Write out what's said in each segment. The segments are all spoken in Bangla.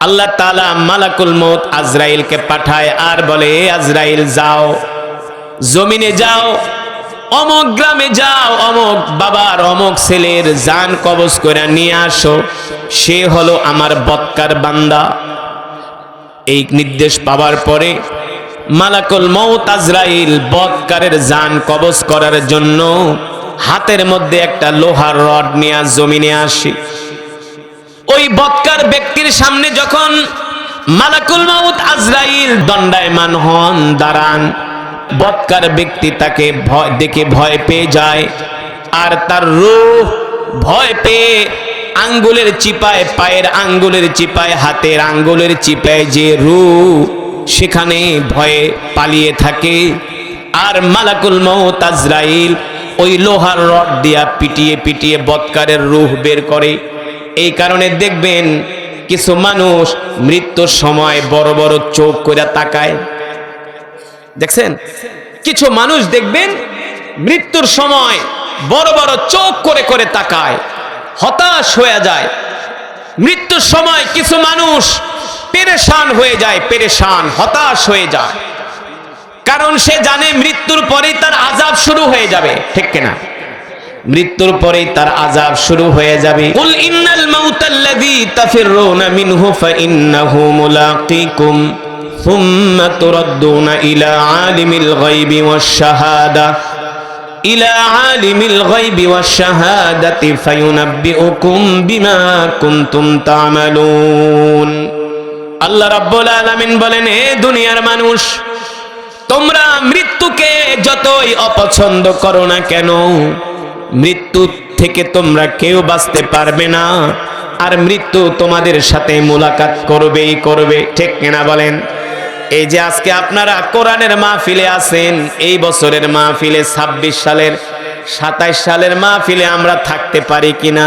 আল্লাহ তাআলা মালাকুল মউত আজরাইলকে পাঠায় আর বলে, আজরাইল যাও, জমিনে যাও, অমুক গ্রামে যাও, অমুক বাবার অমুক ছেলের জান কবজ করে নিয়ে আসো, সে হলো আমার বদকার বান্দা। এই নির্দেশ পাওয়ার পরে মালাকুল মউত আজরাইল বদকারের জান কবজ করার জন্য হাতের মধ্যে একটা লোহার রড নিয়ে জমিনে আসে। ওই বদকার ব্যক্তির সামনে যখন মালাকুল মউত আজরাইল দণ্ডায়মান হন, দাঁড়ান, বদকার ব্যক্তি তাকে দেখে ভয় পেয়ে যায়, আর তার রূহ ভয় পেয়ে আঙ্গুলের চিপায়, পায়ের আঙ্গুলের চিপায়, হাতের আঙ্গুলের চিপায় যে রূহ, সেখানে ভয়ে পালিয়ে থাকে। আর মালাকুল মউত আজরাইল ওই লোহার রড দিয়া পিটিয়ে পিটিয়ে বদকারের রূহ বের করে। এই কারণে দেখবেন কিছু মানুষ মৃত্যুর সময় বড় বড় চোখ করে তাকায়। দেখছেন, কিছু মানুষ দেখবেন মৃত্যুর সময় বড় বড় চোখ করে করে তাকায়, হতাশ হয়ে যায়। মৃত্যুর সময় কিছু মানুষ পেরেশান হয়ে যায়, পেরেশান, হতাশ হয়ে যায়, কারণ সে জানে মৃত্যুর পরেই তার আযাব শুরু হয়ে যাবে। ঠিক কিনা? মৃত্যুর পরেই তার আযাব শুরু হয়ে যাবে। কুল ইন্নাল মাউতাল্লাযী তাফিরুনা মিনহু ফাইন্নাহু মুলাকীকুম সুম্মা তুরাদ্দুনা ইলা আলিমিল গায়বি ওয়াশ শাহাদা ইলা আলিমিল গায়বি ওয়াশ শাহাদাতি ফায়ুনাব্বিউকুম বিমা কুনতুম তা'মালুন। আল্লাহ রাব্বুল আলামিন বলেন, হে দুনিয়ার মানুষ, তোমরা মৃত্যুকে যতই অপছন্দ করো না কেন, মৃত্যু থেকে তোমরা কেউ বাঁচতে পারবে না, আর মৃত্যু তোমাদের সাথে মুলাকাত করবেই করবে। ঠিক কিনা বলেন? এই যে আজকে আপনারা কোরআনের মাহফিলে আছেন, এই বছরের মাহফিলে 26 সালের 27 সালের মাহফিলে আমরা থাকতে পারি কিনা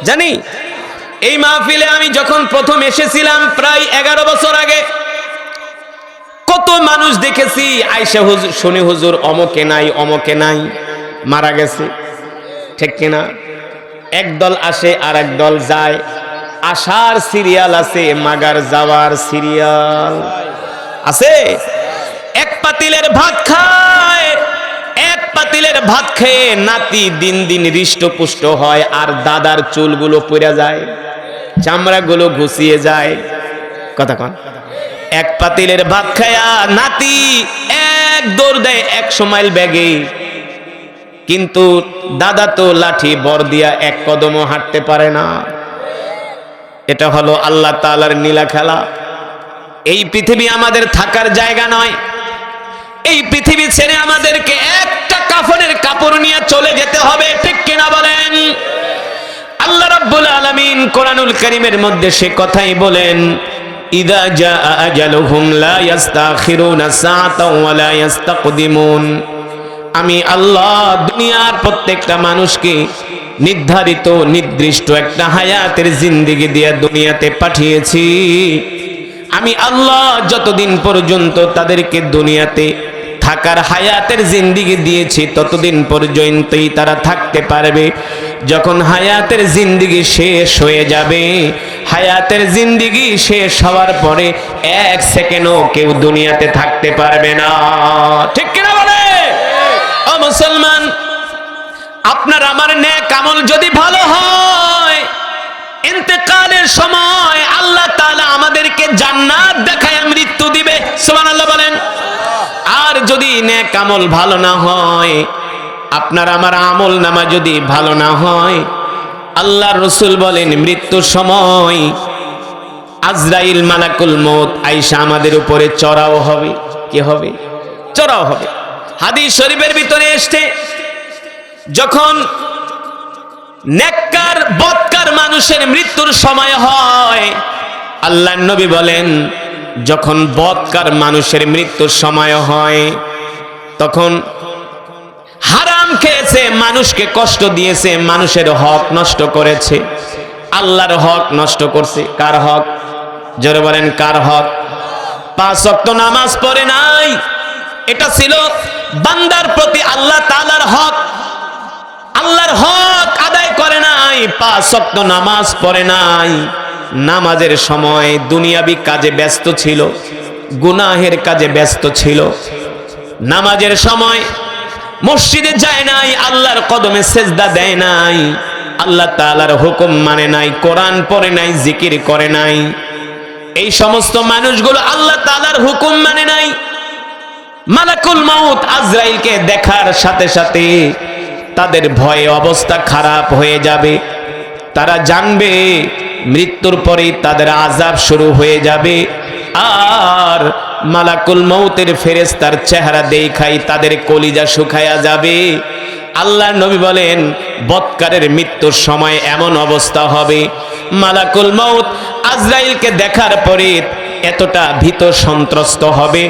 জানি। এই মাহফিলে আমি যখন প্রথম এসেছিলাম প্রায় 11 বছর আগে, কত মানুষ দেখেছি আয়েশা হুজুর, শুনি হুজুর অমকে নাই, অমকে নাই, মারা গেছে। ঠিক কিনা? একদল আসে আর একদল যায়, আসার সিরিয়াল আছে, মাগার যাওয়ার সিরিয়াল আছে। এক পাতিলের ভাত খায়, এক পাতিলের ভাত খেয়ে নাতি দিন দিন হৃষ্টপুষ্ট হয়, আর দাদার চুলগুলো পড়ে যায়, চামড়াগুলো ঘুষিয়ে যায়। কথা কন। এক পাতিলের ভাত খায়া নাতি এক দৌড় দেয় 100 মাইল ব্যাগে, কিন্তু দাদা তো লাঠি বর দিয়া 1 কদমও হাঁটতে পারে না। এটা হলো আল্লাহ তাআলার নীলা খেলা। এই পৃথিবী আমাদের থাকার জায়গা নয়। এই পৃথিবী ছেড়ে আমাদেরকে একটা কাফনের কাপড় নিয়ে চলে যেতে হবে। ঠিক কিনা বলেন? আল্লাহ রাব্বুল আলামিন কোরআনুল কারীমের মধ্যে সে কথাই বলেন, ইযা জাআ আজালুহুম লা ইস্তাখিরুনা সাআতাও ওয়া লা ইস্তাকদিমুন। আমি আল্লাহ দুনিয়ার প্রত্যেকটা মানুষকে নির্ধারিত নির্দিষ্ট একটা হায়াতের জিন্দেগি দিয়ে দুনিয়াতে পাঠিয়েছি। আমি আল্লাহ যতদিন পর্যন্ত তাদেরকে দুনিয়াতে থাকার হায়াতের জিন্দেগি দিয়েছি, ততদিন পর্যন্তই তারা থাকতে পারবে। যখন হায়াতের জিন্দেগি শেষ হয়ে যাবে, হায়াতের জিন্দেগি শেষ হওয়ার পরে 1 সেকেন্ডও কেউ দুনিয়াতে থাকতে পারবে না। ঠিক কিনা বলে? ও মুসলমান, আপনার আমার নেক আমল যদি ভালো হয়, ইন্তেকালের সময় আল্লাহ তাআলা আমাদেরকে জান্নাত দেখায় মৃত্যু দিবে। সুবহানাল্লাহ বলেন। আর যদি নেক আমল ভালো না হয়, আপনার আমার আমল নামা যদি ভালো না হয়, আল্লাহর রাসূল বলেন মৃত্যুর সময় আজরাইল মালাকুল মউত আয়েশা আমাদের উপরে চড়াও হবে। কি হবে? চড়াও হবে। হাদিস শরীফের ভিতরে এসেছে, যখন নেককার বদকার মানুষের মৃত্যুর সময় হয়, আল্লাহর নবী বলেন যখন বদকার মানুষের মৃত্যুর সময় হয়, তখন হারাম খেয়েছে, মানুষকে কষ্ট দিয়েছে, মানুষের হক নষ্ট করেছে, আল্লাহর হক নষ্ট করছে। কার হক? জোরে বলেন, কার হক? 5 ওয়াক্ত নামাজ পড়ে নাই, এটা ছিল বান্দার প্রতি আল্লাহ তাআলার হক। আল্লাহর হক আদায় করে নাই, 5 ওয়াক্ত নামাজ পড়ে নাই, নামাজের সময় দুনিয়াবি কাজে ব্যস্ত ছিল, গুনাহের কাজে ব্যস্ত ছিল। নামাজের সময় মসজিদে যায় নাই, আল্লাহর কদমে সেজদা দেয় নাই, আল্লাহ তাআলার হুকুম মানে নাই, কোরআন পড়ে নাই, জিকির করে নাই। এই সমস্ত মানুষগুলো আল্লাহ তাআলার হুকুম মানে নাই। মালাকুল মাউত আজরাইলকে দেখার সাথে সাথে তাদের ভয়ে অবস্থা খারাপ হয়ে যাবে। তারা জানবে মৃত্যুর পরেই তাদের আযাব শুরু হয়ে যাবে। আর মালাকুল মৌতের ফেরেশতার চেহারা দেখাই তাদের কলিজা শুকায়া যাবে। আল্লাহর নবী বলেন, বৎকারের মৃত্যুর সময় এমন অবস্থা হবে, মালাকুল মৌত আজরাইলকে দেখার পরে এতটা ভীত সন্ত্রস্ত হবে,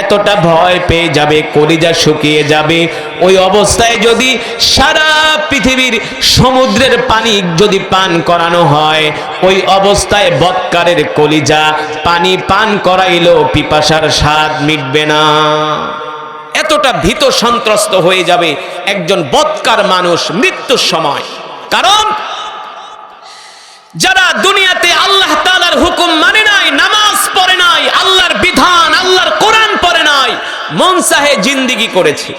এতটা ভয় পেয়ে যাবে, কলিজা শুকিয়ে যাবে। ওই অবস্থায় যদি সারা পৃথিবীর সমুদ্রের পানি যদি পান করানো হয়, ওই অবস্থায় বৎকারের কলিজা পানি পান করাইলেও পিপাসার স্বাদ মিটবে না। এতটা ভীত সন্ত্রস্ত হয়ে যাবে একজন বৎকার মানুষ মৃত্যুর সময়। কারণ যারা দুনিয়াতে আল্লাহ তাআলার হুকুম মানে নাই, নামাজ পড়ে নাই, আল্লাহর বিধান আল্লাহর কোরআন পড়ে নাই, মন চাহে জিন্দেগি করেছে।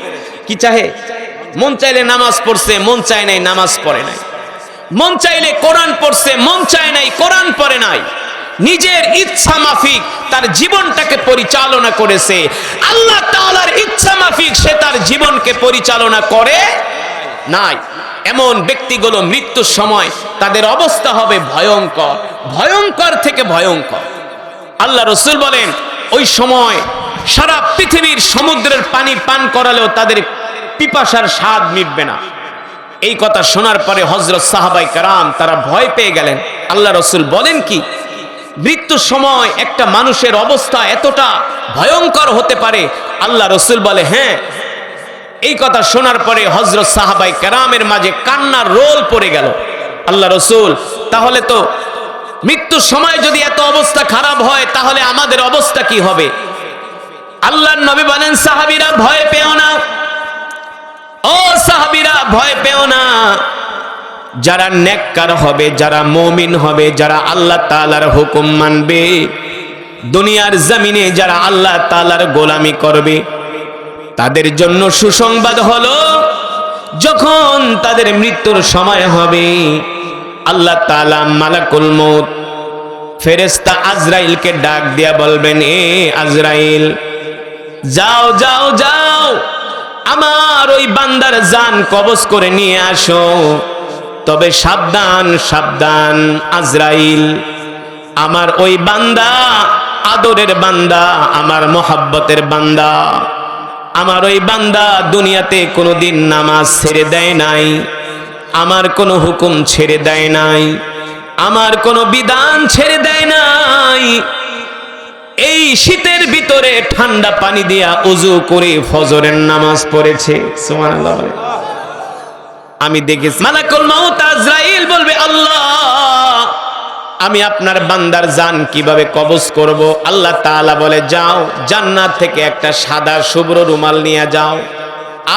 কি চাহে? মন চাইলে নামাজ পড়ছে, মন চায় নাই নামাজ পড়ে নাই। মন চাইলে কোরআন পড়ছে, মন চায় নাই কোরআন পড়ে নাই। নিজের ইচ্ছা মাফিক তার জীবনটাকে পরিচালনা করেছে, আল্লাহ তাআলার ইচ্ছা মাফিক সে তার জীবনকে পরিচালনা করে নাই। এমন ব্যক্তিগুলো মৃত্যুর সময় তাদের অবস্থা হবে ভয়ঙ্কর, ভয়ঙ্কর থেকে ভয়ঙ্কর। আল্লাহ রাসূল বলেন, ওই সময় সারা পৃথিবীর সমুদ্রের পানি পান করালেও তাদের পিপাসার স্বাদ মিটবে না। এই কথা শোনার পরে হযরত সাহাবায়ে কেরাম তারা ভয় পেয়ে গেলেন। আল্লাহ রাসূল বলেন কি, মৃত্যুর সময় একটা মানুষের অবস্থা এতটা ভয়ঙ্কর হতে পারে? আল্লাহ রাসূল বলে, হ্যাঁ। এই কথা শোনার পরে হযরত সাহাবায়ে কেরামের মাঝে কান্নার রোল পড়ে গেল। আল্লাহ রাসূল, তাহলে তো মৃত্যুর সময় যদি এত অবস্থা খারাপ হয়, তাহলে আমাদের অবস্থা কি হবে? আল্লাহর নবী বলেন, সাহাবীরা ভয় পেও না, ও সাহাবীরা ভয় পেও না। যারা নেককার হবে, যারা মুমিন হবে, যারা আল্লাহ তাআলার হুকুম মানবে, দুনিয়ার জমিনে যারা আল্লাহ তাআলার গোলামি করবে, তাদের জন্য সুসংবাদ হলো, যখন তাদের মৃত্যুর সময় হবে, আল্লাহ তাআলা মালাকুল মউত ফেরেশতা আজরাইলকে ডাক দিয়া বলবেন, এ আজরাইল, যাও যাও যাও, আমার ওই বান্দার জান কবজ করে নিয়ে আসো। তবে সাবধান সাবধান আজরাইল, আমার ওই বান্দা আদরের বান্দা, আমার মোহাব্বতের বান্দা, আমার ওই বান্দা দুনিয়াতে কোনোদিন নামাজ ছেড়ে দেয় নাই, আমার কোনো হুকুম ছেড়ে দেয় নাই, আমার কোনো বিধান ছেড়ে দেয় নাই। এই শীতের ভিতরে ঠান্ডা পানি দিয়া ওযু করে ফজরের নামাজ পড়েছে। সুবহানাল্লাহ। আমি দেখেছি মালাকুল মউত আজরাইল বলবে, আল্লাহ, আমি আপনার বান্দার জান কিভাবে কবজ করব? আল্লাহ তাআলা বলে, যাও, জান্নাত থেকে একটা সাদা শুভ্র রুমাল নিয়ে যাও,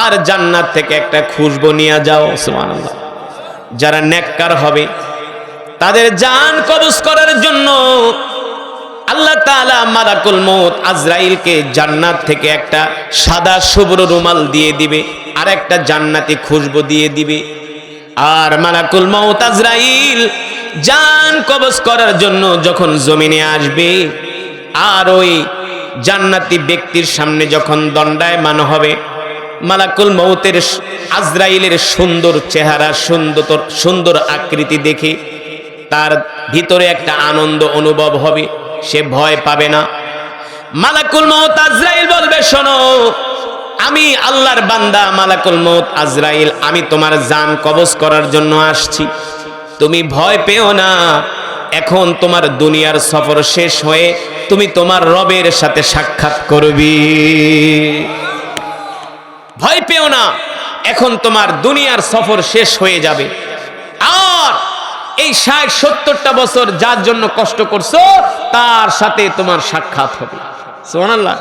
আর জান্নাত থেকে একটা খুশবু নিয়ে যাও। সুবহানাল্লাহ। যারা নেককার হবে তাদের জান কবজ করার জন্য আল্লাহ তাআলা মালাকুল মউত আজরাইলকে জান্নাত থেকে একটা সাদা শুভ্র রুমাল দিয়ে দিবে, আর একটা জান্নাতি খুশবু দিয়ে দিবে। আর মালাকুল মউত আজরাইল জান কবজ করার জন্য যখন জমিনে আসবে, আর ওই জান্নাতি ব্যক্তির সামনে যখন দণ্ডায়মান হবে, মালাকুল মউতের আজরাইলের সুন্দর চেহারা, সুন্দর আকৃতি দেখে তার ভিতরে একটা আনন্দ অনুভব হবে, সে ভয় পাবে না। মালাকুল মউত আজরাইল বলবে, শোনো, আমি আল্লাহর বান্দা মালাকুল মউত আজরাইল, আমি তোমার জান কবজ করার জন্য আসছি, তুমি ভয় পেও না। এখন তোমার দুনিয়ার সফর শেষ হয়ে তুমি তোমার রবের সাথে সাক্ষাৎ করবি। ভয় পেও না, এখন তোমার দুনিয়ার সফর শেষ হয়ে যাবে। আর এই ৬০-৭০টা বছর যার জন্য কষ্ট করছো, তার সাথে তোমার সাক্ষাৎ হবে। সুবহানাল্লাহ।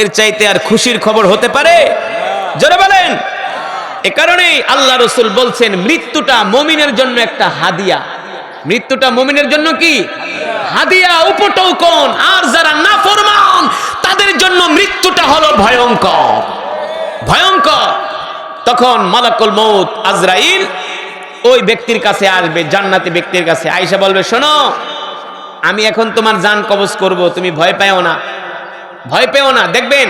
এর চাইতে আর খুশির খবর হতে পারে? জোরে বলেন। এ কারণেই আল্লাহ রাসূল বলছেন, মৃত্যুটা মুমিনের জন্য একটা হাদিয়া। মৃত্যুটা মুমিনের জন্য কি হাদিয়া, উপটৌকন। আর যারা নাফরমান তাদের জন্য মৃত্যুটা হলো ভয়ঙ্কর, ভয়ঙ্কর। তখন মালাকুল মউত আজরাইল ওই ব্যক্তির কাছে আসবে, জান্নাতি ব্যক্তির কাছে আয়েশা বলবে, শোনো আমি এখন তোমার জান কবজ করব, তুমি ভয় পেও না, ভয় পেও না। দেখবেন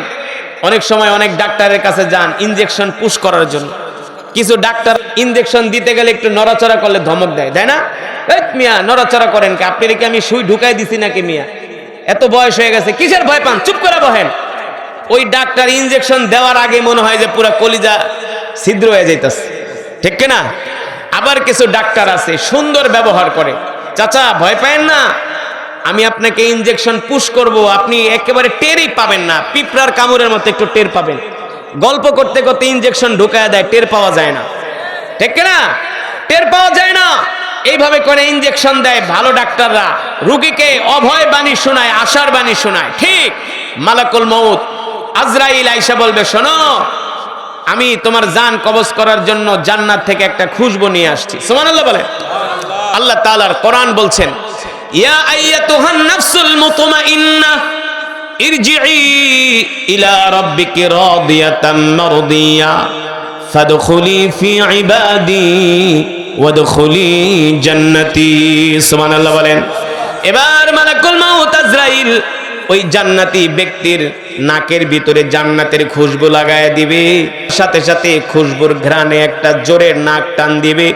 অনেক সময় অনেক ডাক্তারের কাছে যান ইনজেকশন পুশ করার জন্য, কিছু ডাক্তার ইনজেকশন দিতে গেলে একটু নড়াচড়া করলে ধমক দেয়, তাই না? এই মিয়া নড়াচড়া করেন কি, আপনার কি আমি সুই ঢুকাই দিছি নাকি মিয়া, এত বয়স হয়ে গেছে, কিসের ভয় পান, চুপ করে বহেন। ওই ডাক্তার ইনজেকশন দেওয়ার আগে মনে হয় যে পুরো কলিজা ছিদ্র হয়ে যাইতেছে, ঠিক কিনা? আবার কিছু ডাক্তার আছে সুন্দর ব্যবহার করে, চাচা ভয় পায়েন না, আমি আপনাকে ইনজেকশন পুশ করব, আপনি একেবারে টেরই পাবেন না, পিঁপড়ার কামড়ের মতো একটু টের পাবেন। গল্প করতে করতে ইনজেকশন ঢুকায় দেয়, টের পাওয়া যায় না, ঠিক কিনা? টের পাওয়া যায় না, এইভাবে করে ইনজেকশন দেয় ভালো ডাক্তাররা, রোগীকে অভয় বাণী শোনায়, আশার বাণী শোনায়। ঠিক মালাকুল মউত আজরাইল আয়েশা বলবে, শোনো আমি তোমার জান কবজ করার জন্য জান্নাত থেকে একটা খুশবু নিয়ে আসছি। সুবহানাল্লাহ বলে। আল্লাহ তাআলার কোরআন বলছেন, ইয়া আইয়াতুহান নাফসুল মুতমাইন্নাহ ইরজিই ইলা রাব্বিকি রাদিয়াতাম মারদিয়া ফাদখুলি ফি ইবাদি ওয়াদখুলি জান্নাতি। সুবহানাল্লাহ বলেন। এবার মালাকুল মউত আজরাইল ওই জান্নাতি ব্যক্তির নাকের ভিতরে জান্নাতের খুশবু লাগায় দিবে, সাথে সাথে খুশবুর ঘ্রাণে একটা জোরে নাক টান দিবে,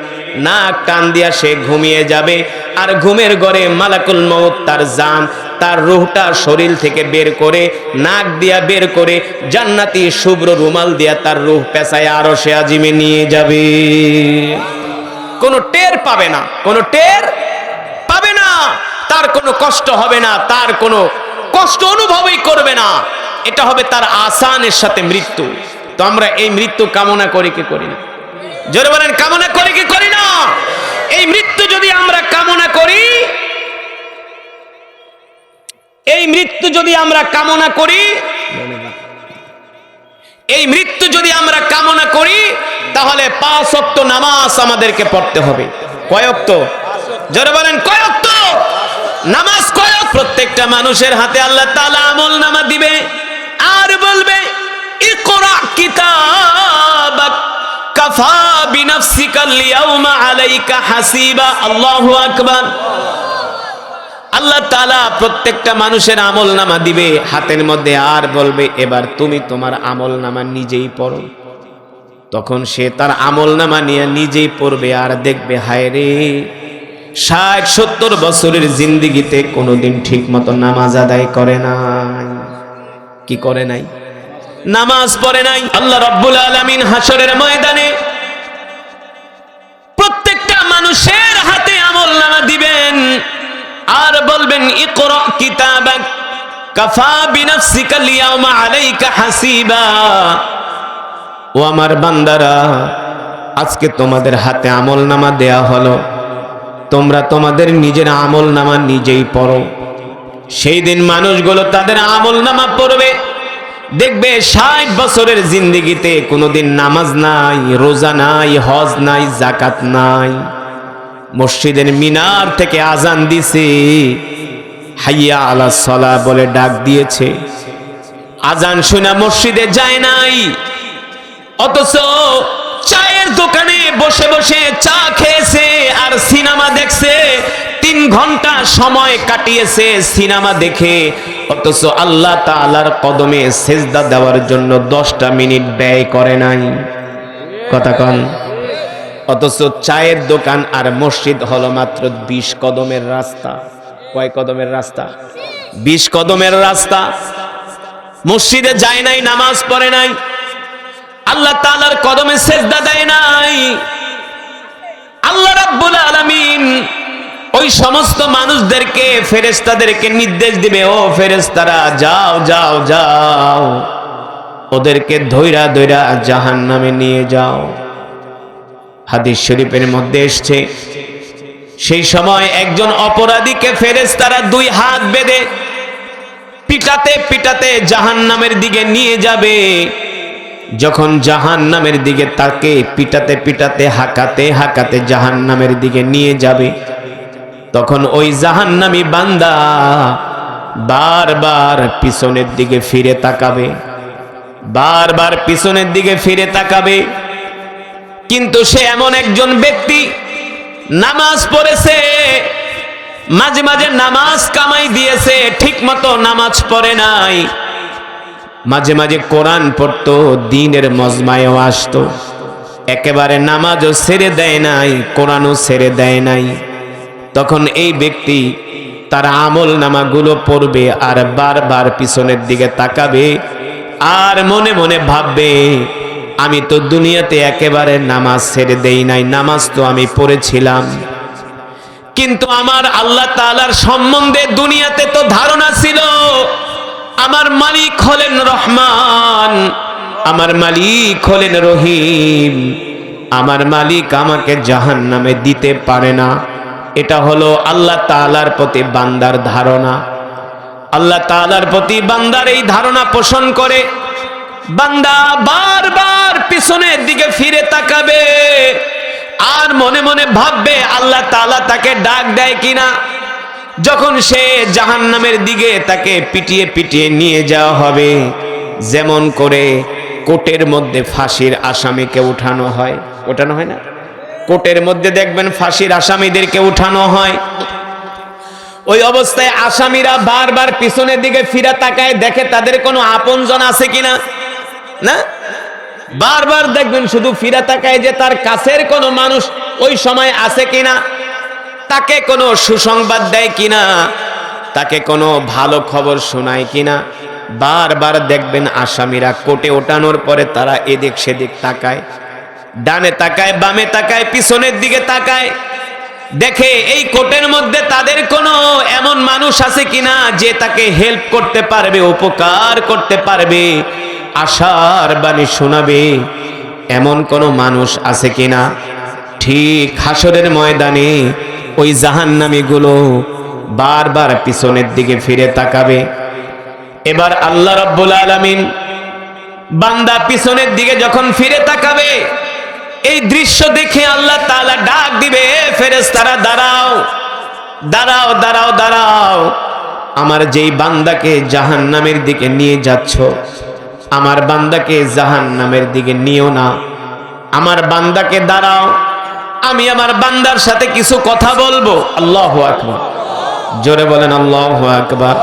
নাক টান দিয়া সে ঘুমিয়ে যাবে। আর ঘুমের ঘরে মালাকুল মউত তার জান, তার রূহটা শরীর থেকে বের করে, নাক দিয়া বের করে জান্নাতি শুভ্র রুমাল দিয়া তার রূহ পেঁচায় আরশে আজিমে নিয়ে যাবে। কোনো টের পাবে না, কোনো টের পাবে না, তার কোনো কষ্ট হবে না, তার কোনো কষ্ট অনুভবই করবে না। এটা হবে তার আসানের সাথে মৃত্যু। তো আমরা এই মৃত্যু কামনা করি কি করি না? জোরে বলেন, কামনা করি কি করি না? এই মৃত্যু যদি আমরা কামনা করি, এই মৃত্যু যদি আমরা কামনা করি, এই মৃত্যু যদি আমরা কামনা করি, তাহলে 5 ওয়াক্ত নামাজ আমাদেরকে পড়তে হবে। কয় ওয়াক্ত? জোরে বলেন, কয় ওয়াক্ত নামাজ? কয় ওয়াক্ত? প্রত্যেকটা মানুষের হাতে আল্লাহ তাআলা আমলনামা দিবে আর বলবে, ইকরা কিতাবাক কাফা বিনাফসিকা আল-ইয়াওমা আলাইকা হাসিবা। আল্লাহু আকবার। আল্লাহ তাআলা প্রত্যেকটা মানুষের আমলনামা দিবে হাতের মধ্যে আর বলবে, এবার তুমি তোমার আমলনামা নিজেই পড়ো। তখন সে তার আমলনামা নিয়ে নিজেই পড়বে আর দেখবে, হায় রে 60-70 বছরের জিন্দেগিতে কোনোদিন ঠিক মতো নামাজ আদায় করে নাই। কি করে নাই? নামাজ পড়ে নাই। আল্লাহ রাব্বুল আলামিন হাসরের ময়দানে প্রত্যেকটা মানুষের হাতে আমলনামা দিবেন আর বলবেন, ইকরা কিতাবাক কাফা বিনাফসিকা আল-ইয়াওমা আলাইকা হাসিবা। ও আমার বান্দারা, আজকে তোমাদের হাতে আমলনামা দেয়া হলো, তোমরা তোমাদের নিজের আমলনামা নিজেই পড়ো। সেই দিন মানুষগুলো তাদের আমলনামা পড়বে, দেখবে 60 বছরের জিন্দেগিতে কোনোদিন নামাজ নাই, রোজা নাই, হজ নাই, যাকাত নাই। মসজিদের মিনার থেকে আজান দিছে, হাইয়া আলাস সালাহ বলে ডাক দিয়েছে, আজান শুনে মসজিদে যায় নাই, অথচ চায়ের দোকানে বসে বসে চা খেয়েছে আর সিনেমা দেখছে, 3 ঘন্টা সময় কাটিয়েছে সিনেমা দেখে, অথচ আল্লাহ তাআলার কদমে সেজদা দেওয়ার জন্য 10টা মিনিট ব্যয় করে নাই। কথা কন। অথচ চায়ের দোকান আর মসজিদ হলো মাত্র 20 কদমের রাস্তা। কয় কদমের রাস্তা? 20 কদমের রাস্তা। মসজিদে যায় নাই, নামাজ পড়ে নাই, আল্লাহ তাআলার কদমে সেজদা দেয় নাই। আল্লাহ রাব্বুল আলামিন ওই সমস্ত মানুষদেরকে, ফেরেশতাদেরকে নির্দেশ দিবে, ও ফেরেশতারা যাও যাও যাও, ওদেরকে ধইরা ধইরা জাহান্নামে নিয়ে যাও। হাদিস শরীফের মধ্যে এসেছে, সেই সময় একজন অপরাধীকে ফেরেশতারা 2 হাত বেঁধে পিটাতে পিটাতে জাহান্নামের দিকে নিয়ে যাবে। যখন জাহান্নামের দিকে তাকে পিটাতে পিটাতে, হাঁকাতে হাঁকাতে জাহান্নামের দিকে নিয়ে যাবে, তখন ওই জাহান্নামী বান্দা বারবার পিছনের দিকে ফিরে তাকাবে, বারবার পিছনের দিকে ফিরে তাকাবে। কিন্তু সে এমন একজন ব্যক্তি, নামাজ পড়েছে, মাঝে মাঝে নামাজ কামাই দিয়েছে, ঠিক মতো নামাজ পড়ে নাই, মাঝে মাঝে কোরআন পড়তো, দ্বীনের মজমায়ও আসতো, একেবারে নামাজও ছেড়ে দেয় নাই, কোরআনও ছেড়ে দেয় নাই। তখন এই ব্যক্তি তার আমল নামাগুলো পড়বে আর বারবার পিছনের দিকে তাকাবে আর মনে মনে ভাববে, আমি তো দুনিয়াতে একেবারে নামাজ ছেড়ে দেই নাই, নামাজ তো আমি পড়েছিলাম, কিন্তু আমার আল্লাহ তাআলার সম্বন্ধে দুনিয়াতে তো ধারণা ছিল আমার মালিক হলেন রহমান, আমার মালিক হলেন রহিম, আমার মালিক আমাকে জাহান্নামে দিতে পারে না। এটা হলো আল্লাহ তাআলার প্রতি বান্দার ধারণা। আল্লাহ তাআলার প্রতি বান্দার এই ধারণা পোষণ করে বান্দা বারবার পিছনের দিকে ফিরে তাকাবে আর মনে মনে ভাববে আল্লাহ তাআলা তাকে ডাক দেয় কিনা। যখন সে জাহান্নামের দিকে তাকে পিটিয়ে পিটিয়ে নিয়ে যাওয়া হবে, যেমন করে কোর্টের মধ্যে ফাঁসির আসামিকে উঠানো হয়, ওঠানো হয় না, কোর্টের মধ্যে দেখবেন ফাঁসির আসামিদেরকে উঠানো হয়, ওই অবস্থায় আসামিরা বারবার পিছনের দিকে ফিরে তাকায়, দেখে তাদের কোনো আপনজন আছে কিনা, না বারবার দেখবেন শুধু ফিরে তাকায় যে তার কাছের কোনো মানুষ ওই সময় আছে কিনা, তাকে কোনো সুসংবাদ দেয় কিনা, তাকে কোনো ভালো খবর শোনায় কিনা। বারবার দেখবেন আসামিরা কোর্টে ওঠানোর পরে তারা এদিক সেদিক তাকায়, ডানে তাকায়, বামে তাকায়, পিছনের দিকে তাকায়, দেখে এই কোর্টের মধ্যে তাদের কোনো এমন মানুষ আছে কিনা যে তাকে হেল্প করতে পারবে, উপকার করতে পারবে, আশার বাণী শোনাবে, এমন কোনো মানুষ আছে কিনা। ঠিক হাসরের ময়দানে ওই জাহান্নামীগুলো বারবার পিছনের দিকে ফিরে তাকাবে। এবার আল্লাহ রাব্বুল আলামিন বান্দা পিছনের দিকে যখন ফিরে তাকাবে, এই দৃশ্য দেখে আল্লাহ তাআলা ডাক দিবে, ফেরেশতারা দাঁড়াও দাঁড়াও দাঁড়াও দাঁড়াও, আমার যেই বান্দাকে জাহান্নামের দিকে নিয়ে যাচ্ছ, আমার বান্দাকে জাহান্নামের দিকে নিও না, আমার বান্দাকে দাঁড়াও, আমি আমার বান্দার সাথে কিছু কথা বলবো। আল্লাহু আকবার, জোরে বলেন আল্লাহু আকবার।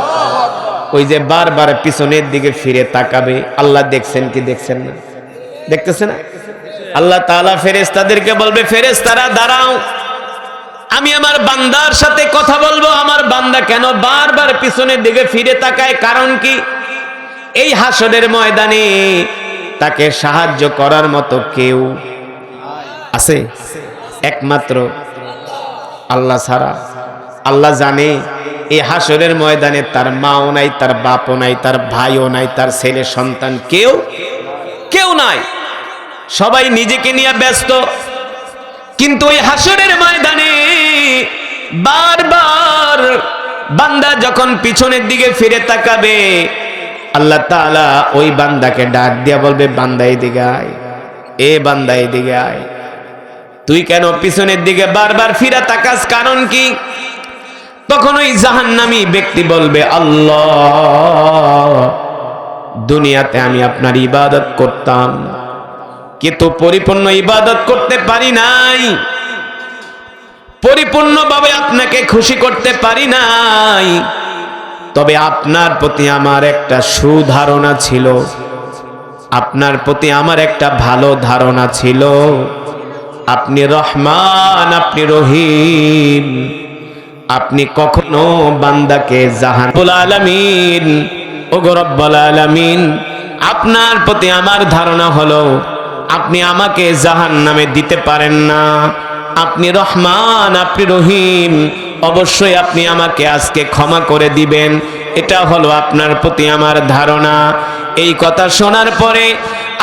ওই যে বারবার পিছনের দিকে ফিরে তাকাবে, আল্লাহ দেখছেন কি দেখছেন না, দেখতেছে না? আল্লাহ তাআলা ফেরেশতাদেরকে বলবে, ফেরেশতারা দাঁড়াও, আমি আমার বান্দার সাথে কথা বলবো। আমার বান্দা কেন বারবার পিছনের দিকে ফিরে তাকায়, কারণ কি? এই হাসরের ময়দানে তাকে সাহায্য করার মতো কেউ আছে? একমাত্র আল্লাহ ছাড়া। আল্লাহ জানে এই হাসরের ময়দানে তার মাও নাই, তার বাপও নাই, তার ভাইও নাই, তার ছেলে সন্তান কেউ নাই, সবাই নিজেকে নিয়ে ব্যস্ত। কিন্তু ওই হাসরের ময়দানে বারবার বান্দা যখন পিছনের দিকে ফিরে তাকাবে, আল্লাহ তাআলা ওই বান্দাকে ডাক দিয়া বলবে, বান্দা এদিকে আয়, এ বান্দা এদিকে আয়, তুই কেন পিছনের দিকে বারবার ফিরে তাকাস, কারণ কি? তখন ওই জাহান্নামী ব্যক্তি বলবে, আল্লাহ, দুনিয়াতে আমি আপনার ইবাদত করতাম, কিন্তু পরিপূর্ণ ইবাদত করতে পারি নাই, পরিপূর্ণভাবে আপনাকে খুশি করতে পারি নাই, তবে আপনার প্রতি আমার একটা সুধারণা ছিল, আপনার প্রতি আমার একটা ভালো ধারণা ছিল, আপনি রহমান, আপনি রহিম, আপনি কখনো বান্দাকে জাহান্নামুল আলামিন, ওগো রব্বুল আলামিন, আপনার প্রতি আমার ধারণা হলো আপনি আমাকে জাহান্নামে দিতে পারেন না, আপনি রহমান, আপনি রহিম, অবশ্যই আপনি আমাকে আজকে ক্ষমা করে দিবেন, এটা হলো আপনার প্রতি আমার ধারণা। এই কথা শোনার পরে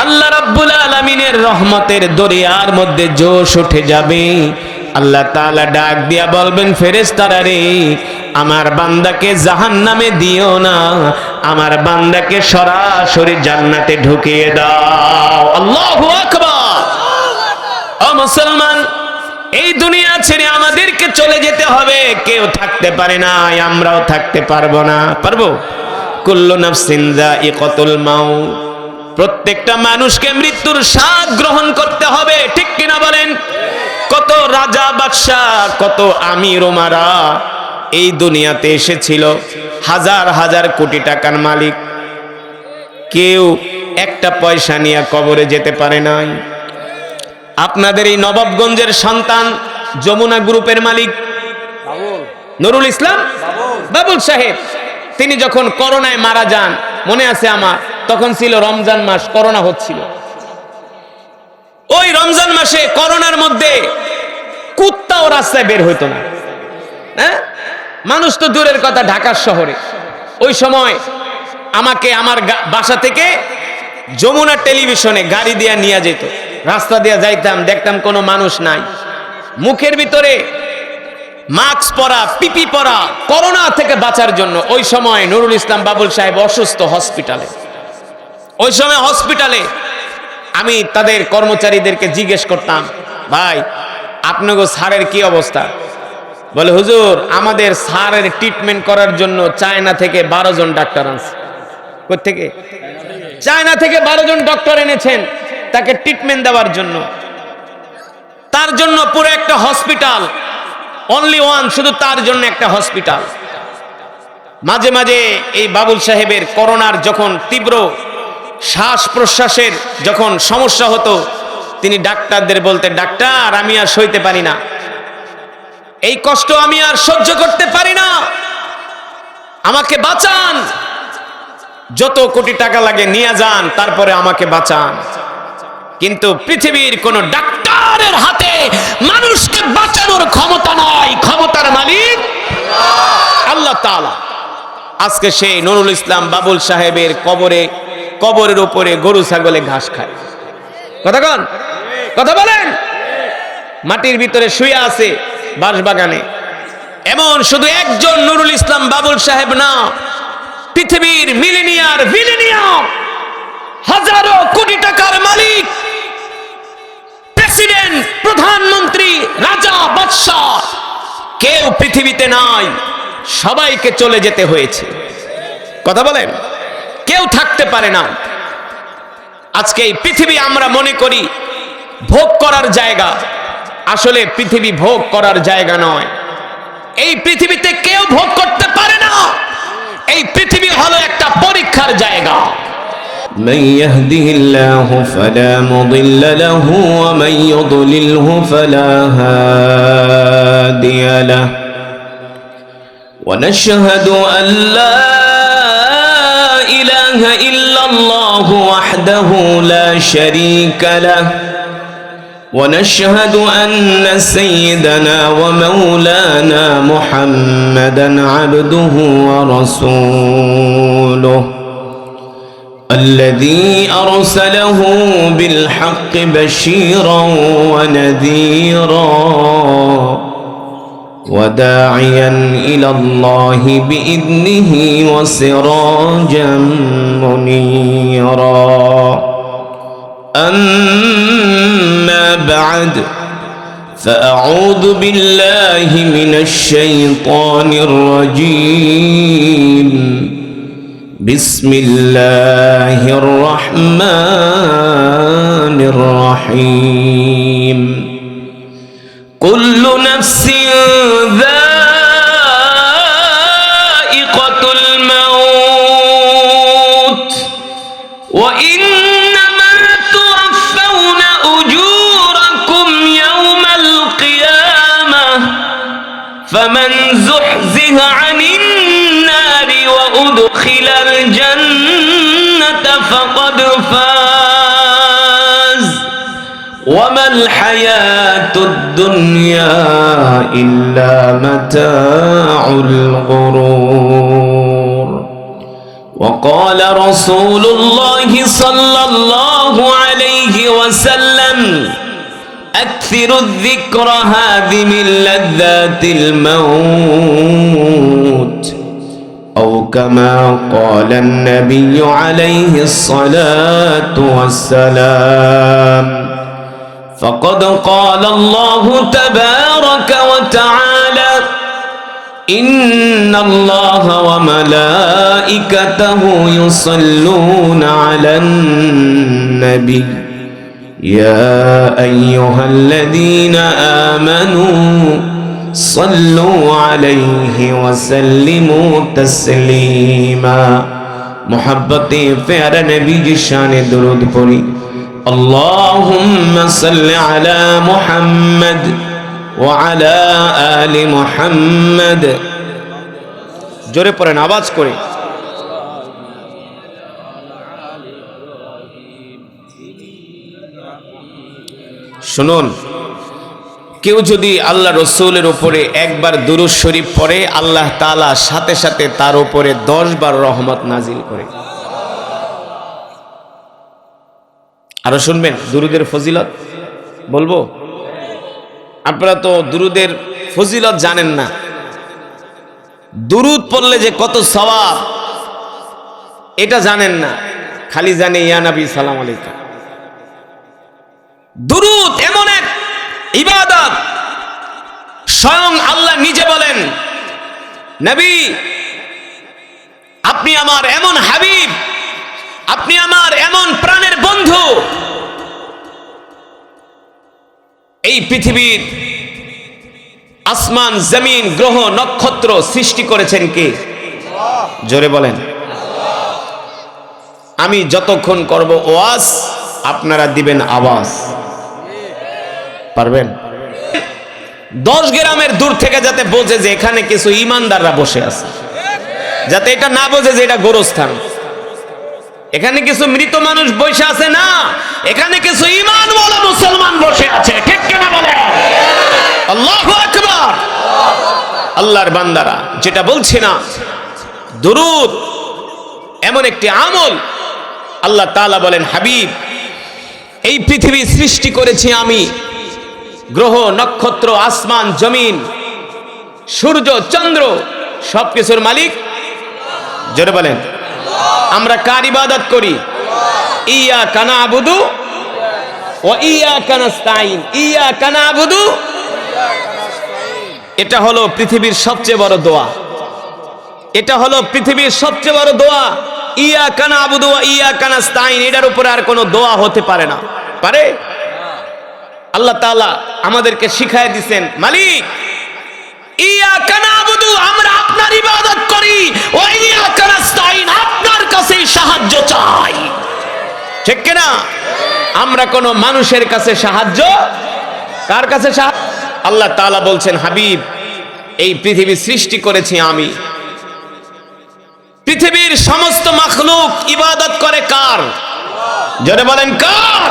আল্লাহ রাব্বুল আলামিনের রহমতের দরিয়ার মধ্যে জোশ উঠে যাবে। আল্লাহ তাআলা ডাক দিয়া বলবেন, ফেরেশতারা রে, আমার বান্দাকে জাহান্নামে দিও না, আমার বান্দাকে সরাসরি জান্নাতে ঢুকিয়ে দাও। আল্লাহু আকবার। ও মুসলমান, এই দুনিয়া ছেড়ে আমাদেরকে চলে যেতে হবে, কেউ থাকতে পারে না, আমরাও থাকতে পারবো না। পারবো? কুল্লু নাফসিন যায়িকাতুল মাউত, প্রত্যেকটা মানুষকে মৃত্যুর স্বাদ গ্রহণ করতে হবে, ঠিক কিনা বলেন? কত রাজা বাদশাহ, কত আমির ওমারা এই দুনিয়াতে এসেছিল, হাজার হাজার কোটি টাকার মালিক, কেউ একটা পয়সা নিয়ে কবরে যেতে পারে নাই। আপনাদের এই নবাবগঞ্জের সন্তান যমুনা গ্রুপের মালিক নুরুল ইসলাম বাবুল সাহেব, তিনি যখন করোনায় মারা যান, মনে আছে আমার, তখন ছিল রমজান মাস, করোনা হচ্ছিল। ওই রমজান মাসে করোনার মধ্যে কুত্তাও রাস্তায় বের হইতো না, হ্যাঁ, মানুষ তো দূরের কথা, ঢাকার শহরে ওই সময় আমাকে আমার বাসা থেকে যমুনা টেলিভিশনে গাড়ি দিয়ে নিয়ে যেত, রাস্তা দিয়ে যাইতাম, দেখতাম কোনো মানুষ নাই, মুখের ভিতরে মাস্ক পরা, পিপি পরা, করোনা থেকে বাঁচার জন্য। ওই সময় নুরুল ইসলাম বাবুল সাহেব অসুস্থ হসপিটালে। ওই সময় হসপিটালে আমি তাদের কর্মচারীদেরকে জিজ্ঞেস করতাম, ভাই আপনাকে স্যারের কি অবস্থা? বলে, হুজুর আমাদের স্যারের ট্রিটমেন্ট করার জন্য চায়না থেকে 12 জন ডাক্তার আনছে। কোত্থেকে? চায়না থেকে 12 জন ডক্টর এনেছেন তাকে ট্রিটমেন্ট দেওয়ার জন্য। তার জন্য পুরো একটা হসপিটাল, অনলি ওয়ান, শুধু তার জন্য একটা হসপিটাল। মাঝে মাঝে এই বাবুল সাহেবের করোনার যখন তীব্র শ্বাস প্রশ্বাসের যখন সমস্যা হতো, তিনি ডাক্তারদের বলতেন, ডাক্তার আমি আর সইতে পারি না, এই কষ্ট আমি আর সহ্য করতে পারি না, আমাকে বাঁচান, যত কোটি টাকা লাগে নিয়ে যান, তারপরে আমাকে বাঁচান। কিন্তু পৃথিবীর কোন ডাক্তারের হাতে মানুষকে বাঁচানোর ক্ষমতা নাই, ক্ষমতার মালিক আল্লাহ তাআলা। আজকে সেই নুরুল ইসলাম বাবুল সাহেবের কবরের উপরে গরু ছাগলে ঘাস খায়। কথা কন, কথা বলেন। মাটির ভিতরে শুয়ে আছে বাঁশবাগানে। এমন শুধু একজন নুরুল ইসলাম বাবুল সাহেব না, পৃথিবীর মিলিনিয়ার, বিলিনিয়ার, হাজারো কোটি টাকার মালিক, প্রেসিডেন্ট, প্রধানমন্ত্রী, রাজা, বাদশাহ, কেউ পৃথিবীতে নাই, সবাইকে চলে যেতে হয়েছে। কথা বলেন, কেউ থাকতে পারে না। আজকে এই পৃথিবী আমরা মনে করি ভোগ করার জায়গা, আসলে পৃথিবী ভোগ করার জায়গা নয়। এই পৃথিবীতে কেউ ভোগ করতে পারে না, এই পৃথিবী হলো একটা পরীক্ষার জায়গা। من يهده الله فلا مضل له ومن يضلله فلا هادي له ونشهد أن لا إله إلا الله وحده لا شريك له ونشهد أن سيدنا ومولانا محمدا عبده ورسوله الذي أرسله بالحق بشيرا ونذيرا وداعيا إلى الله بإذنه وسراجا منيرا أما بعد فأعوذ بالله من الشيطان الرجيم بسم الله الرحمن الرحيم كل نفس ذائقة الموت وإنما توفون أجوركم يوم القيامة فمن زحزح عن النار وأدخل الجنة فقد فاز وما الحياة الدنيا إلا متاع الغرور وقال رسول الله صلى الله عليه وسلم أكثر الذكر هذه من لذات الموت أو كما قال النبي عليه الصلاة والسلام فقد قال الله تبارك وتعالى إن الله وملائكته يصلون على النبي يا أيها الذين آمنوا صلوا عليه وسلموا تسليما محبتي प्यारे नबी की शान दुरूद पढ़ी اللهم صل على محمد وعلى آل محمد জোরে পড়েন আওয়াজ করে শুনুন কেউ যদি আল্লাহ রাসূলের উপরে একবার দুরূদ শরীফ পড়ে আল্লাহ তাআলা সাথে সাথে তার উপরে 10 বার রহমত নাজিল করে আরো শুনবেন দুরূদের ফজিলত বলবো আপনারা তো দুরূদের ফজিলত জানেন না দুরূদ পড়লে যে কত সওয়াব এটা জানেন না খালি জানে ইয়া নবী সালাম আলাইকুম দুরূদ এমন এক ইবাদত স্বয়ং আল্লাহ নিজে বলেন নবী আপনি আমার এমন হাবিব আপনি আমার এমন প্রাণের বন্ধু এই পৃথিবীর আসমান জমিন গ্রহ নক্ষত্র সৃষ্টি করেছেন কে জোরে বলেন আমি যতক্ষণ করব ওয়াজ আপনারা দিবেন আওয়াজ পারবেন 10 গ্রামের দূর থেকে যাতে বোঝে যে এখানে কিছু ঈমানদাররা বসে আছে যাতে এটা না বোঝে যে এটা গোরস্থান এখানে কিছু মৃত মানুষ বসে আছে না এখানে কিছু ঈমানওয়ালা মুসলমান বসে আছে ঠিক কিনা বলেন আল্লাহু আকবার আল্লাহর বান্দারা যেটা বলছি না দুরূদ এমন একটি আমল আল্লাহ তাআলা বলেন হাবিব এই পৃথিবী সৃষ্টি করেছি আমি গ্রহ নক্ষত্র আসমান জমিন সূর্য চন্দ্র সবকিছুর মালিক জোরে বলেন আমরা কার ইবাদত করি ইয়াকা না'বুদু ওয়া ইয়াকা নাস্তাঈন ইয়াকা না'বুদু এটা হলো পৃথিবীর সবচেয়ে বড় দোয়া এটা হলো পৃথিবীর সবচেয়ে বড় দোয়া ইয়াকা না'বুদু ওয়া ইয়াকা নাস্তাঈন এটার উপরে আর কোনো দোয়া হতে পারে না পারে আল্লাহ তাআলা আমাদেরকে শিখায় দিবেন মালিক ইয়াকা না'বুদু আমরা আপনার ইবাদত করি ওয়া ইয়াকা নাস্তাঈন আপনার কাছে সাহায্য চাই ঠিক কি না আমরা কোনো মানুষের কাছে সাহায্য কার কাছে সাহায্য আল্লাহ তাআলা বলছেন হাবিব এই পৃথিবী সৃষ্টি করেছি আমি পৃথিবীর সমস্ত মাখলুক ইবাদত করে কার জোরে বলেন কার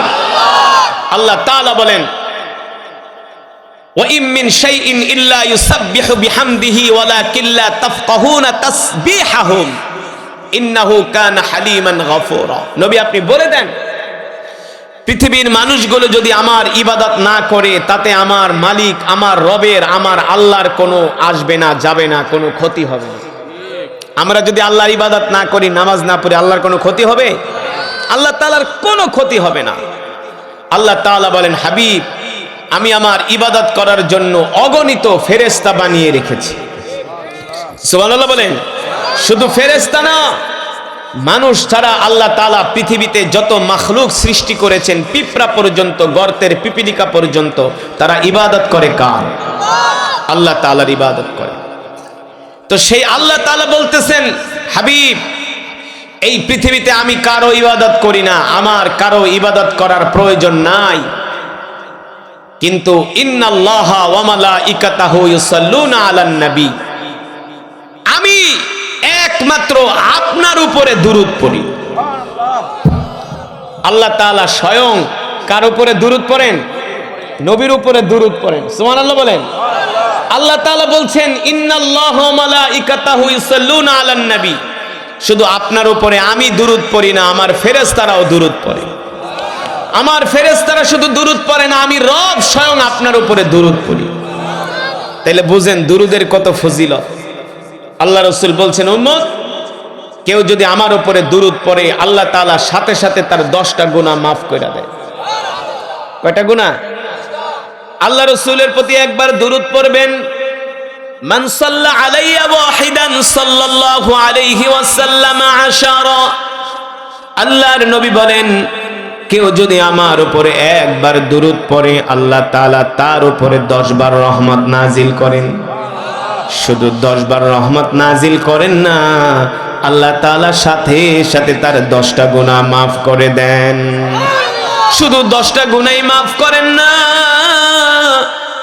আল্লাহ তাআলা বলেন ওয়া ইম মিন শাইইন ইল্লা ইউসাব্বিহু বিহামদিহি ওয়ালাকিন লা তাফকাহুনা তাসবিহাহুম ইন্নাহু কানা হালিমান গফুরা নবী আপনি বলে দেন পৃথিবীর মানুষগুলো যদি আমার ইবাদত না করে তাতে আমার মালিক আমার রবের আমার আল্লাহর কোনো আসবে না যাবে না কোনো ক্ষতি হবে না আমরা যদি আল্লাহর ইবাদত না করি নামাজ না পড়ি আল্লাহর কোনো ক্ষতি হবে আল্লাহ তাআলার কোনো ক্ষতি হবে না আল্লাহ তাআলা বলেন হাবিব আমি আমার ইবাদত করার জন্য অগণিত ফেরেশতা বানিয়ে রেখেছি সুবহানাল্লাহ বলেন শুধু ফেরেশতা না মানুষ ছাড়া আল্লাহ তাআলা পৃথিবীতে যত মাখলুক সৃষ্টি করেছেন পিঁপড়া পর্যন্ত গর্তের পিপীলিকা পর্যন্ত তারা ইবাদত করে কার আল্লাহ তাআলার ইবাদত করে তো সেই আল্লাহ তাআলা বলতেছেন হাবিব এই পৃথিবীতে আমি কারো ইবাদত করি না আমার কারো ইবাদত করার প্রয়োজন নাই কিন্তু ইন্নাল্লাহা ওয়া মালাইকাতাহু ইউসাল্লুনা আলান নবী আমি একমাত্র আপনার উপরে দুরূদ পড়ি আল্লাহ তাআলা স্বয়ং কার উপরে দুরূদ পড়েন নবীর উপরে দুরূদ পড়েন সুবহানাল্লাহ বলেন আল্লাহ তাআলা বলছেন ইন্নাল্লাহা ওয়া মালাইকাতাহু ইউসাল্লুনা আলান নবী শুধু আপনার উপরে আমি দুরূদ পড়ি না আমার ফেরেশতারাও দুরূদ পড়ে আমার ফেরেশতারা শুধু দুরূদ পড়ে না আমি রব স্বয়ং আপনার উপরে দুরূদ পড়ি তাইলে বুঝেন দুরূদের কত ফজিলত আল্লাহ রাসূল বলছেন উম্মত কেউ যদি আমার উপরে দুরূদ পড়ে আল্লাহ তাআলা সাথে সাথে তার 10টা গুনাহ maaf করে দেয় কয়টা গুনাহ আল্লাহ রাসূলের প্রতি একবার দুরূদ পড়বেন। মান সাল্লা আলাইয়া ওয়াহিদান সাল্লাল্লাহু আলাইহি ওয়াসাল্লাম আশারা। আল্লাহর নবী বলেন, কেউ যদি আমার উপরে একবার দুরূদ পড়ে আল্লাহ তাআলা তার উপরে 10 বার রহমত নাজিল করেন। শুধু 10 বার রহমত নাজিল করেন না, আল্লাহ তাআলা সাথে সাথে তার 10টা গুনাহ মাফ করে দেন। শুধু 10টা গুনাহই মাফ করেন না,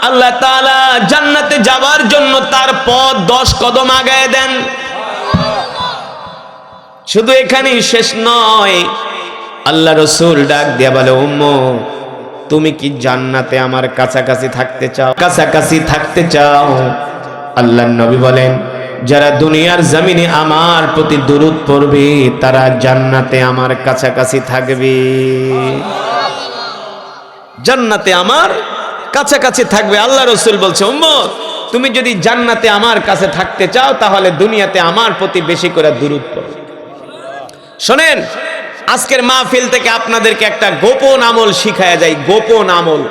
আল্লাহ তাআলা জান্নাতে যাওয়ার জন্য তার পথ 10 কদম আগায় দেন। শুধু এখানেই শেষ নয়, আল্লাহ রাসূল ডাক দিয়া বলে, উম্মত তুমি কি জান্নাতে আমার কাছাকাছি থাকতে চাও? কাছাকাছি থাকতে চাও? আল্লাহর নবী বলেন, যারা দুনিয়ার জমিনে আমার প্রতি দুরূদ পড়বে তারা জান্নাতে আমার কাছাকাছি থাকবে। জান্নাতে আমার কাছাকাছি থাকবে। আল্লাহ রাসূল বলছে, উম্মত তুমি যদি জান্নাতে আমার কাছে থাকতে চাও তাহলে দুনিয়াতে আমার প্রতি বেশি করে দুরূদ পড়ো। শোনেন, আজকের মাহফিল থেকে আপনাদেরকে একটা গোপন আমল শিখায়া যায়। গোপন আমল,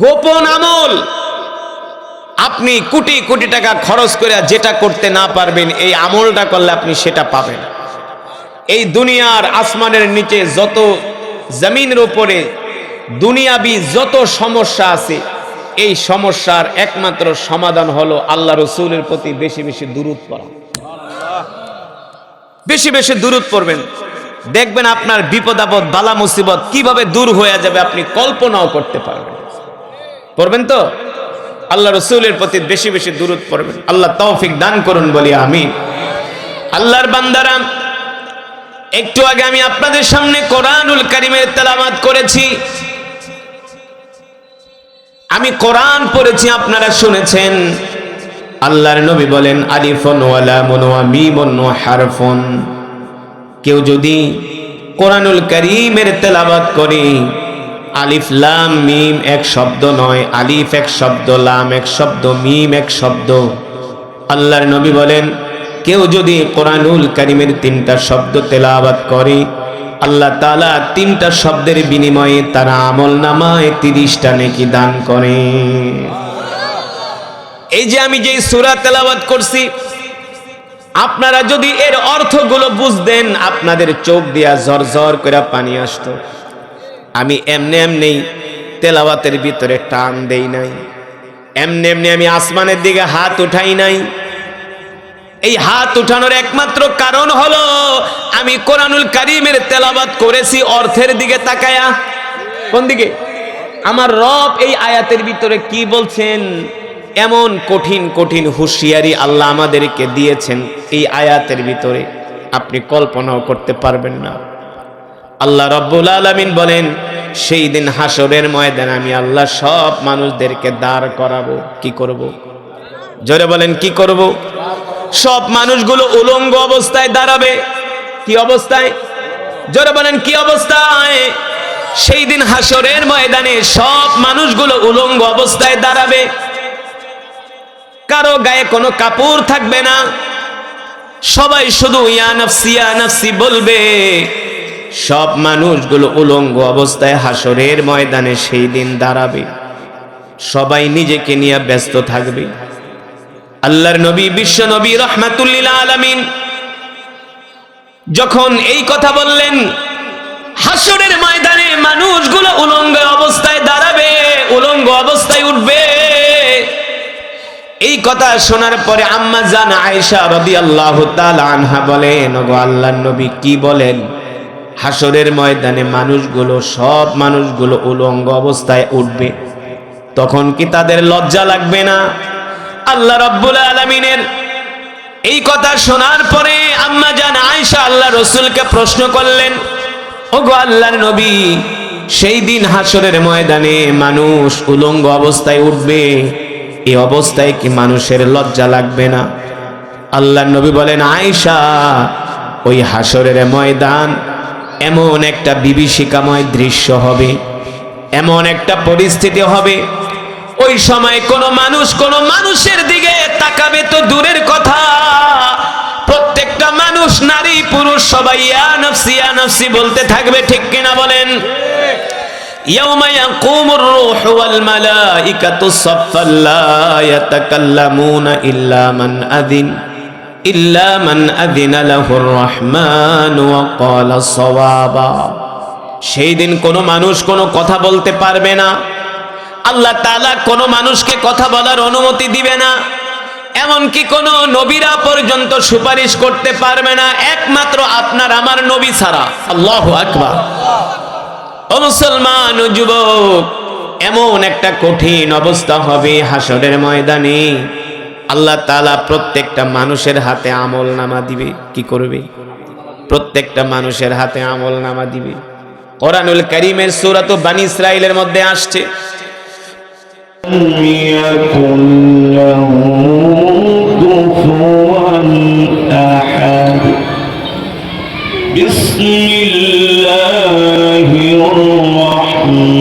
গোপন আমল। আপনি কোটি কোটি টাকা খরচ করে যেটা করতে না পারবেন, এই আমলটা করলে আপনি সেটা পাবেন। এই দুনিয়ার আসমানের নিচে যত, জমিনের উপরে দুনিয়াবি যত সমস্যা আছে, এই সমস্যার একমাত্র সমাধান হলো আল্লাহ রাসূলের প্রতি বেশি বেশি দুরূদ পড়া। বেশি বেশি দুরূদ পড়বেন, দেখবেন আপনার বিপদ আপদ বালা মুসিবত কিভাবে দূর হয়ে যাবে আপনি কল্পনাও করতে পারবেন। পড়বেন তো? আল্লাহ রাসূলের প্রতি বেশি বেশি দুরূদ পড়বেন। আল্লাহ তৌফিক দান করুন, বলি আমিন। আল্লাহর বান্দারা, একটু আগে আমি আপনাদের সামনে কোরআনুল কারীমের তেলাওয়াত করেছি। আমি কোরআন পড়েছি, আপনারা শুনেছেন। আল্লাহর নবী বলেন, আলিফুন ওয়া লামুন ওয়া মিমুন ওয়া হারফুন। কেউ যদি কোরআনুল কারীমের তেলাওয়াত করে, আলিফ লাম মিম এক শব্দ নয়, আলিফ এক শব্দ, লাম এক শব্দ, মিম এক শব্দ। আল্লাহর নবী বলেন, কেউ যদি কোরআনুল কারীমের 3টা শব্দ তেলাওয়াত করে, আল্লাহ তাআলা 3টা শব্দের বিনিময়ে তার আমলনামায় 30টা নেকি দান করে। এই যে আমি যে সূরা তেলাওয়াত করছি, আপনারা যদি এর অর্থগুলো বুঝতেন, আপনাদের চোখ দিয়া ঝরঝর করে পানি আসতো। আমি এমনি এমনি তেলাওয়াতের ভিতরে টান দেই নাই, এমনি এমনি আমি আসমানের দিকে হাত উঠাই নাই। এই হাত উঠানোর একমাত্র কারণ হলো আমি কোরআনুল কারীমের তেলাওয়াত করেছি অর্থের দিকে তাকায়া। কোন দিকে? আমার রব এই আয়াতের ভিতরে কি বলছেন, এমন কঠিন কঠিন হুঁশিয়ারি আল্লাহ আমাদেরকে দিয়েছেন এই আয়াতের ভিতরে, আপনি কল্পনাও করতে পারবেন না। আল্লাহ রাব্বুল আলামিন বলেন, সেই দিন হাসরের ময়দানে আমি আল্লাহ সব মানুষদেরকে দাঁড় করাবো। কি করব? জোরে বলেন, কি করব? সব মানুষগুলো উলঙ্গ অবস্থায় দাঁড়াবে। কি অবস্থায়? জোরে বলেন, কি অবস্থায়? সেই দিন হাসরের ময়দানে সব মানুষগুলো উলঙ্গ অবস্থায় দাঁড়াবে। কারো গায়ে কোনো কাপড় থাকবে না, সবাই শুধু ইয়া নাফসি বলবে। সব মানুষগুলো উলঙ্গ অবস্থায় হাসরের ময়দানে সেই দিন দাঁড়াবে, সবাই নিজেকে নিয়ে ব্যস্ত থাকবে। আল্লাহর নবী, বিশ্ব নবী রাহমাতুল লিল আলামিন যখন এই কথা বললেন, হাসরের ময়দানে মানুষগুলো উলঙ্গ অবস্থায় দাঁড়াবে, উলঙ্গ অবস্থায় উঠবে, এই কথা শোনার পরে আম্মা জান আয়েশা রাদিয়াল্লাহু তাআলা আনহা বলেন, ওগো আল্লাহর নবী কি বলেন? হাসরের ময়দানে মানুষগুলো, সব মানুষগুলো উলঙ্গ অবস্থায় উঠবে, তখন কি তাদের লজ্জা লাগবে না? আল্লাহ রাব্বুল আলামিনের এই কথা শোনার পরে আম্মা জান আয়েশা আল্লাহ রাসূলকে প্রশ্ন করলেন, ওগো আল্লাহর নবী, সেই দিন হাসরের ময়দানে মানুষ উলঙ্গ অবস্থায় উঠবে, এই অবস্থায় কি মানুষের লজ্জা লাগবে না? আল্লাহর নবী বলেন, আয়েশা, ওই হাসরের ময়দান এমন একটা বিভীষিকাময় দৃশ্য হবে, এমন একটা পরিস্থিতি হবে, ওই সময় কোন মানুষ কোন মানুষের দিকে তাকাবে তো দূরের কথা, প্রত্যেকটা মানুষ, নারী পুরুষ সবাই ইয়া নাফসি বলতে থাকবে। ঠিক কিনা বলেন? ইয়াউমা ইয়াকুমুর রূহু ওয়াল মালাইকাতু সাফফান লা ইয়াতাকাল্লামুনা ইল্লা মান আযিনা লাহুর রহমান ওয়া ক্বালা সাওয়াবা। সেই দিন কোনো মানুষ কোনো কথা বলতে পারবে না, আল্লাহ তাআলা কোনো মানুষকে কথা বলার অনুমতি দিবে না, এমনকি কোনো নবীরা পর্যন্ত সুপারিশ করতে পারবে না, একমাত্র আপনার আমার নবী ছাড়া। আল্লাহু আকবার। ও মুসলমান ও যুবক, এমন একটা কঠিন অবস্থা হবে হাসরের ময়দানে। আল্লাহ তাআলা প্রত্যেকটা মানুষের হাতে আমলনামা দিবে। কি করবে? প্রত্যেকটা মানুষের হাতে আমলনামা দিবে। কোরআনুল কারীমের সূরা বানী ইসরাঈলের মধ্যে আসছে, يكن له